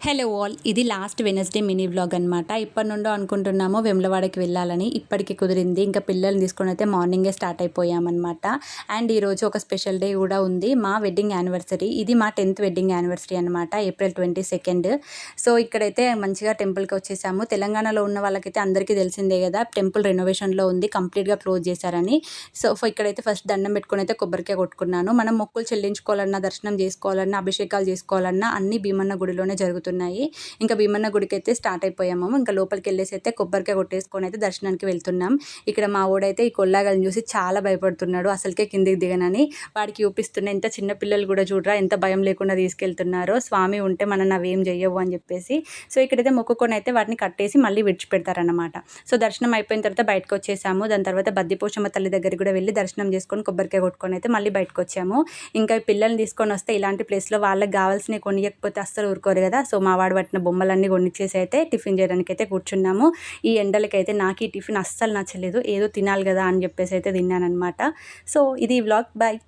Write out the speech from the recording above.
Hello all, ఇది last Wednesday mini vlog అనమాట. ఇప్పటి నుండో అనుకుంటున్నాము వెమ్లవాడకి వెళ్ళాలని. ఇప్పటికి కుదిరింది. ఇంకా పిల్లల్ని తీసుకొని అయితే మార్నింగే స్టార్ట్ అయిపోయామన్నమాట. అండ్ ఈరోజు ఒక స్పెషల్ డే కూడా ఉంది, మా వెడ్డింగ్ యానివర్సరీ. ఇది మా 10th వెడ్డింగ్ యానివర్సరీ అనమాట, April 22. సో ఇక్కడైతే మంచిగా టెంపుల్కి వచ్చేసాము. తెలంగాణలో ఉన్న వాళ్ళకైతే అందరికీ తెలిసిందే కదా, టెంపుల్ రెనోవేషన్లో ఉంది, కంప్లీట్గా క్లోజ్ చేశారని. సో ఇక్కడైతే ఫస్ట్ దండం పెట్టుకొని అయితే కొబ్బరికాయ కొట్టుకున్నాను. మనం మొక్కులు చెల్లించుకోవాలన్నా, దర్శనం చేసుకోవాలన్నా, అభిషేకాలు చేసుకోవాలన్నా అన్ని భీమన్న గుడిలోనే జరుగుతున్నాయి. ఇంకా భీమన్న గుడికి అయితే స్టార్ట్ అయిపోయాము. ఇంకా లోపలికి వెళ్ళేసి అయితే కొబ్బరికాయ కొట్టేసుకొని అయితే దర్శనానికి వెళ్తున్నాం. ఇక్కడ మా ఓడైతే ఈ కొల్లాగల్ని చూసి చాలా భయపడుతున్నాడు, అసలుకే కిందికి దిగనని. వాడికి చూపిస్తున్న ఎంత చిన్న పిల్లలు కూడా చూడరా ఎంత భయం లేకుండా తీసుకెళ్తున్నారో, స్వామి ఉంటే మనం అవేం చెయ్యవు అని చెప్పేసి. సో ఇక్కడైతే మొక్కుకొని అయితే వాటిని కట్టేసి మళ్ళీ విడిచిపెడతారనమాట. సో దర్శనం అయిపోయిన తర్వాత బయటకు వచ్చేసాము. దాని తర్వాత బద్దిపోషమ్మ తల్లి దగ్గరికి కూడా వెళ్ళి దర్శనం చేసుకొని కొబ్బరికాయ కొట్టుకొని అయితే మళ్ళీ బయటకు వచ్చాము. ఇంకా పిల్లల్ని తీసుకొని వస్తే ఇలాంటి ప్లేస్లో వాళ్ళకి కావాల్సినవి కొనియకపోతే అస్సలు ఊరుకోరు కదా. సో మా వాడు పట్టిన బొమ్మలన్నీ కొనిచ్చేసి అయితే టిఫిన్ చేయడానికి అయితే కూర్చున్నాము. ఈ ఎండలకైతే నాకు ఈ టిఫిన్ అస్సలు నచ్చలేదు, ఏదో తినాలి కదా అని చెప్పేసి అయితే తిన్నాను అనమాట. సో ఇది వ్లాగ్. బాయ్.